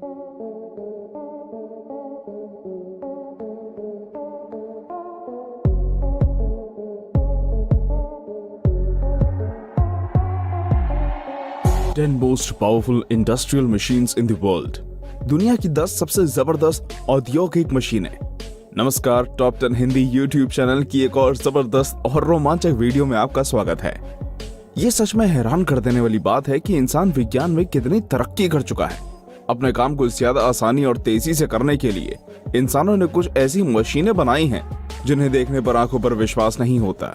10 most powerful industrial machines in the world। दुनिया की 10 सबसे जबरदस्त औद्योगिक मशीनें। नमस्कार, टॉप 10 हिंदी यूट्यूब चैनल की एक और जबरदस्त और रोमांचक वीडियो में आपका स्वागत है। ये सच में हैरान कर देने वाली बात है कि इंसान विज्ञान में कितनी तरक्की कर चुका है। अपने काम को ज्यादा आसानी और तेजी से करने के लिए इंसानों ने कुछ ऐसी मशीनें बनाई हैं जिन्हें देखने पर आंखों पर विश्वास नहीं होता।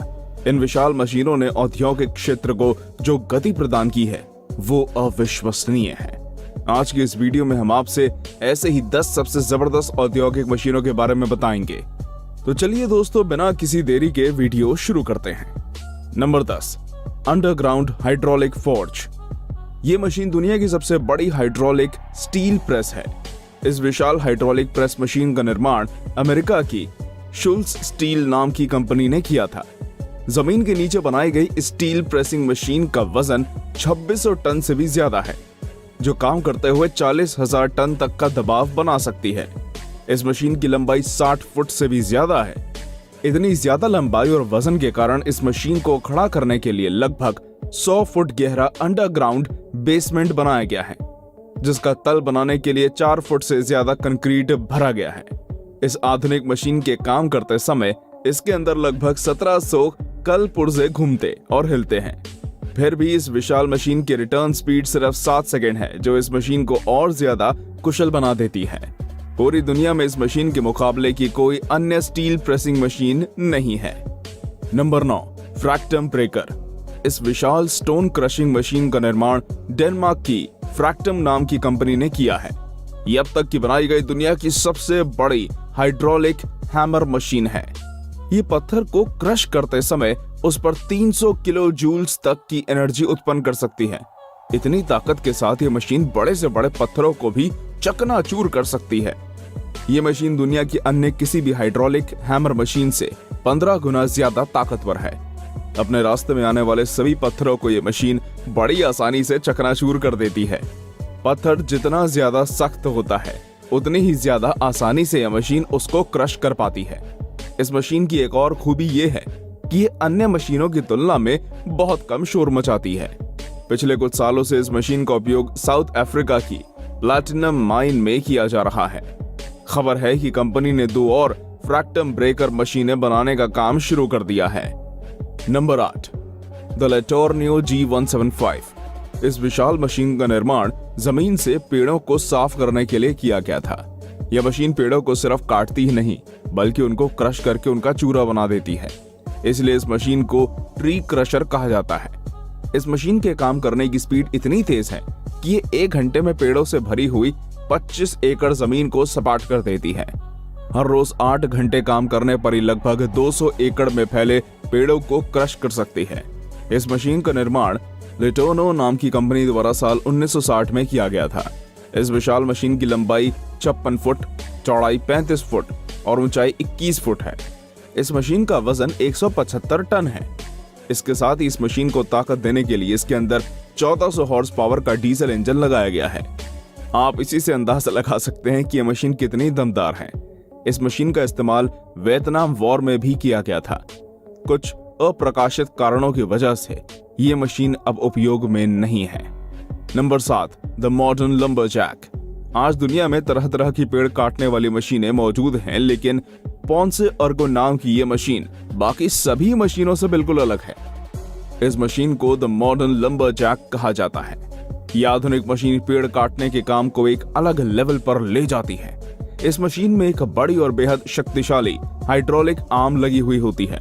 इन विशाल मशीनों ने औद्योगिक क्षेत्र को जो गति प्रदान की है वो अविश्वसनीय है। आज की इस वीडियो में हम आपसे ऐसे ही 10 सबसे जबरदस्त औद्योगिक मशीनों के बारे में बताएंगे। तो चलिए दोस्तों, बिना किसी देरी के वीडियो शुरू करते हैं। Number 10, underground hydraulic forge. ये मशीन दुनिया की सबसे बड़ी हाइड्रोलिक स्टील प्रेस है। इस विशाल हाइड्रोलिक प्रेस मशीन का निर्माण अमेरिका की शुल्स स्टील नाम की कंपनी ने किया था। जमीन के नीचे बनाई गई स्टील प्रेसिंग मशीन का वजन 2600 टन से भी ज्यादा है, जो काम करते हुए 40,000 टन तक का दबाव बना सकती है। इस मशीन की लंबाई 60 फुट से भी ज्यादा है। इतनी ज्यादा लंबाई और वजन के कारण इस मशीन को खड़ा करने के लिए लगभग 100 फुट गहरा अंडरग्राउंड बेसमेंट बनाया गया है, जिसका तल बनाने के लिए 4 फुट से ज्यादा कंक्रीट भरा गया है। इस आधुनिक मशीन के काम करते समय इसके अंदर लगभग 1700 कल पुर्जे घूमते और हिलते हैं। फिर भी इस विशाल मशीन की रिटर्न स्पीड सिर्फ 7 सेकंड है, जो इस मशीन को और ज्यादा कुशल बना देती है। पूरी दुनिया में इस मशीन के मुकाबले की कोई अन्य स्टील प्रेसिंग मशीन नहीं है। Number 9, fractum breaker. इस विशाल स्टोन क्रशिंग मशीन का निर्माण डेनमार्क की फ्रैक्टम नाम की कंपनी ने किया है। ये अब तक की बनाई गई दुनिया की सबसे बड़ी हाइड्रोलिक हैमर मशीन है। ये पत्थर को क्रश करते समय उस पर 300 किलो जूल्स तक की एनर्जी उत्पन्न कर सकती है। इतनी ताकत के साथ ये मशीन बड़े से बड़े पत्थरों को भी चकनाचूर कर सकती है। ये मशीन दुनिया की अन्य किसी भी हाइड्रोलिक हैमर मशीन से 15 गुना ज्यादा ताकतवर है। अपने रास्ते में आने वाले सभी पत्थरों को ये मशीन बड़ी आसानी से चकनाचूर कर देती है। पत्थर जितना ज्यादा सख्त होता है, उतनी ही ज्यादा आसानी से यह मशीन उसको क्रश कर पाती है। इस मशीन की एक और खूबी ये है कि ये अन्य मशीनों की तुलना में बहुत कम शोर मचाती है। पिछले कुछ सालों से इस मशीन का उपयोग साउथ अफ्रीका की प्लैटिनम माइन में किया जा रहा है। खबर है कि कंपनी ने 2 और फ्रैक्टम ब्रेकर मशीनें बनाने का काम शुरू कर दिया है। Number 8, the LeTourneau G175। इस विशाल मशीन का निर्माण जमीन से पेड़ों को साफ करने के लिए किया गया था। यह मशीन पेड़ों को सिर्फ काटती ही नहीं, बल्कि उनको क्रश करके उनका चूरा बना देती है। इसलिए इस मशीन को ट्री क्रशर कहा जाता है। इस मशीन के काम करने की स्पीड इतनी तेज है कि ये 1 घंटे में पेड़ों से भरी हुई 25 एकड़ जमीन को सपाट कर देती है। हर रोज 8 घंटे काम करने पर ही लगभग 200 एकड़ में फैले पेड़ों को क्रश कर सकती है। इस मशीन का निर्माण लिटोनो नाम की कंपनी द्वारा साल 1960 में किया गया था। इस विशाल मशीन की लंबाई 56 फुट, चौड़ाई 35 फुट और ऊंचाई 21 फुट है। इस मशीन का वजन 175 टन है। इसके साथ ही इस मशीन को ताकत देने के लिए इसके अंदर 1400 हॉर्स पावर का डीजल इंजन लगाया गया है। आप इसी से अंदाजा लगा सकते हैं कि यह मशीन कितनी दमदार है। इस मशीन का इस्तेमाल वियतनाम वॉर में भी किया गया था। कुछ अप्रकाशित कारणों की वजह से ये मशीन अब उपयोग में नहीं है। Number 7, the modern lumberjack. आज दुनिया में तरह तरह की पेड़ काटने वाली मशीनें मौजूद हैं, लेकिन पोंसे अर्गो नाम की ये मशीन बाकी सभी मशीनों से बिल्कुल अलग है। इस मशीन को द मॉडर्न लंबरजैक कहा जाता है। यह आधुनिक मशीन पेड़ काटने के काम को एक अलग लेवल पर ले जाती है। इस मशीन में एक बड़ी और बेहद शक्तिशाली हाइड्रोलिक आर्म लगी हुई होती है।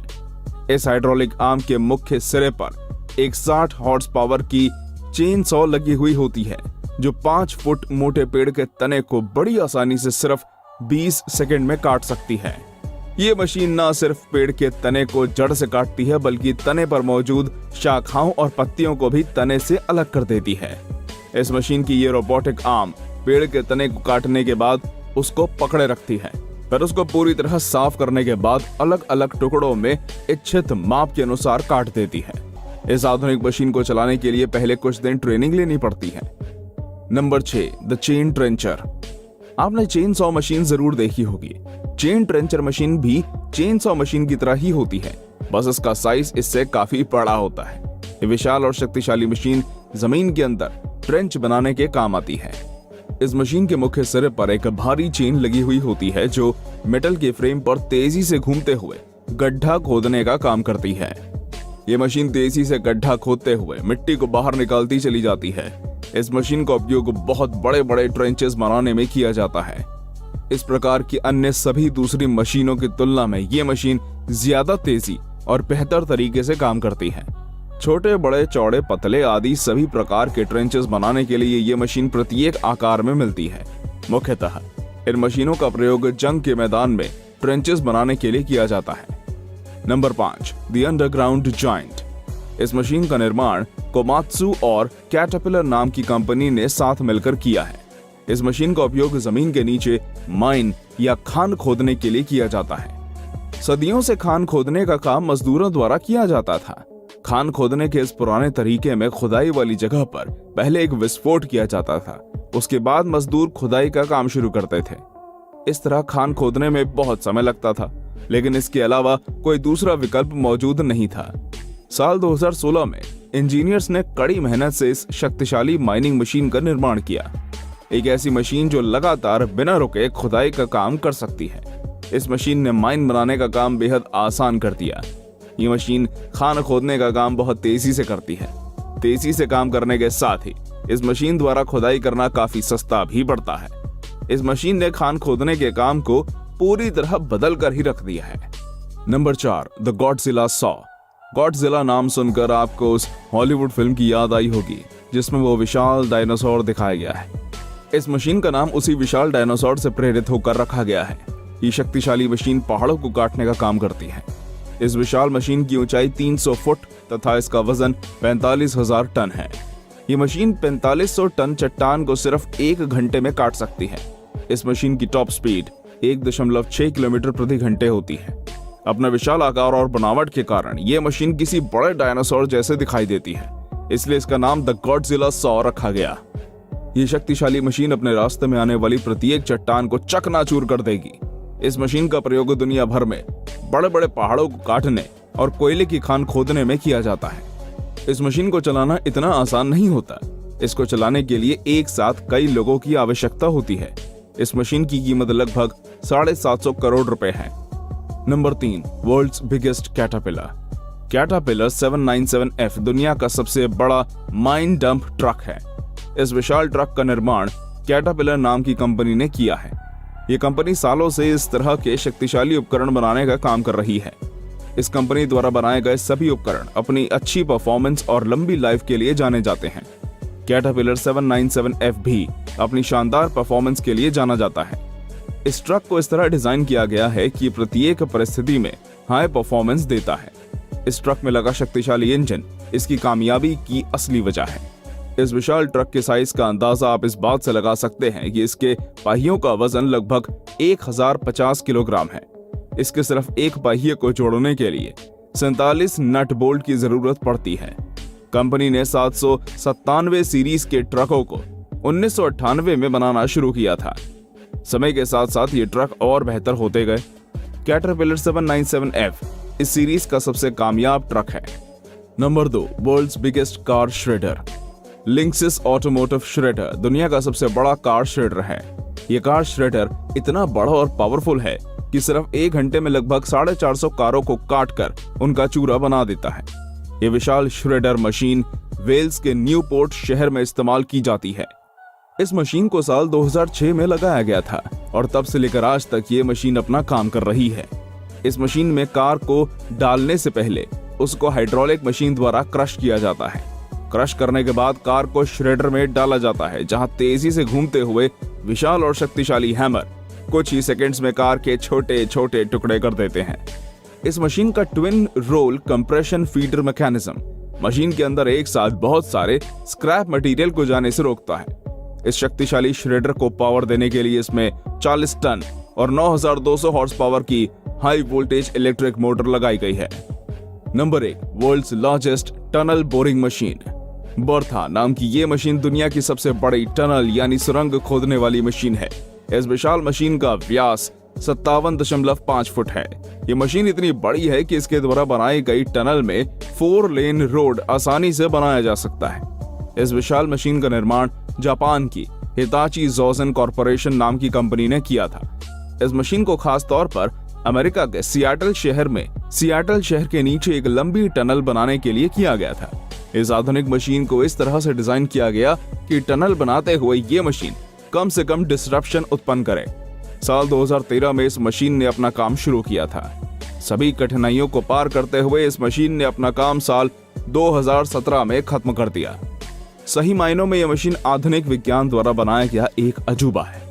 इस हाइड्रोलिक आर्म के मुख्य सिरे पर एक 60 हॉर्स पावर की चेन सॉ लगी हुई होती है, जो 5 फुट मोटे पेड़ के तने को बड़ी आसानी से सिर्फ 20 सेकंड में काट सकती है। ये मशीन न सिर्फ पेड़ के तने को जड़ से काटती है, बल्कि तने पर मौजूद शाखाओं और पत्तियों को भी तने से अलग कर देती है। इस मशीन की ये रोबोटिक आर्म पेड़ के तने को काटने के बाद उसको पकड़े रखती है, फिर उसको पूरी तरह साफ करने के बाद अलग अलग टुकड़ों में इच्छित माप के अनुसार काट देती है। इस आधुनिक मशीन को चलाने के लिए पहले कुछ दिन ट्रेनिंग लेनी पड़ती है। Number 6, the chain trencher. आपने चेन सॉ मशीन जरूर देखी होगी। चेन ट्रेंचर मशीन भी चेन सॉ मशीन की तरह ही होती है, बस इसका साइज इससे काफी बड़ा होता है। ये विशाल और शक्तिशाली मशीन जमीन के अंदर ट्रेंच बनाने के काम आती है। इस मशीन के मुख्य सिरे पर एक भारी चेन लगी हुई होती है जो मेटल के फ्रेम पर तेजी से घूमते हुए गड्ढा खोदने का काम करती है। ये मशीन तेजी से गड्ढा खोदते हुए मिट्टी को बाहर निकालती चली जाती है। इस मशीन का उपयोग बहुत बड़े बड़े ट्रेंचेस बनाने में किया जाता है। इस प्रकार की अन्य सभी दूसरी मशीनों की तुलना में ये मशीन ज्यादा तेजी और बेहतर तरीके से काम करती है। छोटे बड़े चौड़े पतले आदि सभी प्रकार के ट्रेंचेस बनाने के लिए ये मशीन प्रत्येक आकार में मिलती है। मुख्यतः इन मशीनों का प्रयोग जंग के मैदान में ट्रेंचेस बनाने के लिए किया जाता है। Number 5, the underground joint. इस मशीन का निर्माण कोमात्सु और कैटरपिलर नाम की कंपनी ने साथ मिलकर किया है। इस मशीन का उपयोग जमीन के नीचे माइन या खान खोदने के लिए किया जाता है। सदियों से खान खोदने का काम मजदूरों द्वारा किया जाता था। खान खोदने के इस पुराने तरीके में खुदाई वाली जगह पर पहले एक विस्फोट किया जाता था, उसके बाद मजदूर खुदाई का काम शुरू करते थे। इस तरह खान खोदने में बहुत समय लगता था, लेकिन इसके अलावा कोई दूसरा विकल्प मौजूद नहीं था। साल 2016 में इंजीनियर्स ने कड़ी मेहनत से इस शक्तिशाली माइनिंग मशीन का निर्माण किया। एक ऐसी मशीन जो लगातार बिना रुके खुदाई का काम कर सकती है। इस मशीन ने माइन बनाने का काम बेहद आसान कर दिया। ये मशीन खान खोदने का काम बहुत तेजी से करती है। तेजी से काम करने के साथ ही इस मशीन द्वारा खुदाई करना काफी सस्ता भी पड़ता है। इस मशीन ने खान खोदने के काम को पूरी तरह बदल कर ही रख दिया है। Number 4, the Godzilla saw. Godzilla नाम सुनकर आपको उस हॉलीवुड फिल्म की याद आई होगी जिसमें वो विशाल डायनासोर दिखाया गया है। इस मशीन का नाम उसी विशाल डायनासोर से प्रेरित होकर रखा गया है। ये शक्तिशाली मशीन पहाड़ों को काटने का काम करती है। इस विशाल मशीन की ऊंचाई 300 फुट तथा इसका वजन 45,000 टन है। ये मशीन 4500 टन चट्टान को सिर्फ 1 घंटे में काट सकती है। इस मशीन की टॉप स्पीड 1.6 किलोमीटर प्रति घंटे होती है। अपने विशाल आकार और बनावट के कारण ये मशीन किसी बड़े डायनासोर जैसे दिखाई देती है, इसलिए इसका नाम द गॉडजिला सॉ रखा गया। ये शक्तिशाली मशीन अपने रास्ते में आने वाली प्रत्येक चट्टान को चकनाचूर कर देगी। इस मशीन का प्रयोग दुनिया भर में बड़े बड़े पहाड़ों को काटने और कोयले की खान खोदने में किया जाता है। इस मशीन को चलाना इतना आसान नहीं होता। इसको चलाने के लिए एक साथ कई लोगों की आवश्यकता होती है। इस मशीन की कीमत लगभग 750 करोड़ रुपए है। Number 3, world's biggest Caterpillar. Caterpillar 797F दुनिया का सबसे बड़ा माइन डंप ट्रक है। इस विशाल ट्रक का निर्माण कैटरपिलर नाम की कंपनी ने किया है। ये कंपनी सालों से इस तरह के शक्तिशाली उपकरण बनाने का काम कर रही है। इस कंपनी द्वारा बनाए गए सभी उपकरण अपनी अच्छी परफॉर्मेंस और लंबी लाइफ के लिए जाने जाते हैं। कैटरपिलर 797F भी अपनी शानदार परफॉर्मेंस के लिए जाना जाता है। इस ट्रक को इस तरह डिजाइन किया गया है कि प्रत्येक परिस्थिति में हाई परफॉर्मेंस देता है। इस ट्रक में लगा शक्तिशाली इंजन इसकी कामयाबी की असली वजह है। इस विशाल ट्रक के साइज का अंदाजा आप इस बात से लगा सकते हैं कि इसके पहियों का वजन लगभग 1050 किलोग्राम है। इसके सिर्फ एक पहिए को जोड़ने के लिए 47 नट बोल्ट की जरूरत पड़ती है। कंपनी ने 797 सीरीज के ट्रकों को 1998 में बनाना शुरू किया था। समय के साथ साथ ये ट्रक और बेहतर होते गए। कैटरपिलर 797F इस सीरीज का सबसे कामयाब ट्रक है। Number 2, world's biggest car shredder. Linxis automotive shredder दुनिया का सबसे बड़ा कार श्रेडर है। ये कार श्रेडर इतना बड़ा और पावरफुल है कि सिर्फ 1 घंटे में लगभग 450 कारों को काटकर उनका चूरा बना देता है। ये विशाल श्रेडर मशीन वेल्स के न्यूपोर्ट शहर में इस्तेमाल की जाती है। इस मशीन को साल 2006 में लगाया गया था और तब से लेकर आज तक ये मशीन अपना काम कर रही है। इस मशीन में कार को डालने से पहले उसको हाइड्रोलिक मशीन द्वारा क्रश किया जाता है। क्रश करने के बाद कार को श्रेडर में डाला जाता है, जहां तेजी से घूमते हुए विशाल और शक्तिशाली हैमर कुछ ही सेकंड्स में कार के छोटे छोटे टुकड़े कर देते हैं। इस मशीन का twin roll compression feeder mechanism machine के अंदर एक साथ बहुत सारे स्क्रैप मटेरियल को जाने से रोकता है। इस शक्तिशाली श्रेडर को पावर देने के लिए इसमें 40 टन और 9200 हॉर्स पावर की हाई वोल्टेज इलेक्ट्रिक मोटर लगाई गई है। Number 1, world's largest tunnel boring machine. Bertha नाम की ये मशीन दुनिया की सबसे बड़ी टनल यानी सुरंग खोदने वाली मशीन है। इस विशाल मशीन का व्यास 57.5 फुट है। ये मशीन इतनी बड़ी है कि इसके द्वारा बनाई गई टनल में 4 लेन रोड आसानी से बनाया जा सकता है। इस विशाल मशीन का निर्माण जापान की हिताची जोसेन कॉरपोरेशन नाम की कंपनी ने किया था। इस मशीन को खास तौर पर अमेरिका के सियाटल शहर के नीचे एक लंबी टनल बनाने के लिए किया गया था। इस आधुनिक मशीन को इस तरह से डिजाइन किया गया कि टनल बनाते हुए ये मशीन कम से कम डिस्ट्रप्शन उत्पन्न करे। साल 2013 में इस मशीन ने अपना काम शुरू किया था। सभी कठिनाइयों को पार करते हुए इस मशीन ने अपना काम साल 2017 में खत्म कर दिया। सही मायनों में यह मशीन आधुनिक विज्ञान द्वारा बनाया गया एक अजूबा है।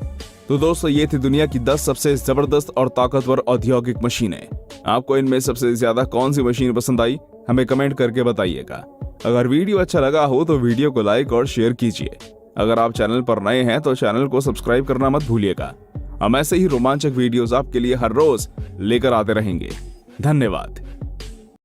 तो दोस्तों, ये थी दुनिया की 10 सबसे जबरदस्त और ताकतवर औद्योगिक मशीनें। आपको इनमें सबसे ज्यादा कौन सी मशीन पसंद आई, हमें कमेंट करके बताइएगा। अगर वीडियो अच्छा लगा हो तो वीडियो को लाइक और शेयर कीजिए। अगर आप चैनल पर नए हैं तो चैनल को सब्सक्राइब करना मत भूलिएगा। हम ऐसे ही रोमांचक वीडियोस आपके लिए हर रोज लेकर आते रहेंगे। धन्यवाद।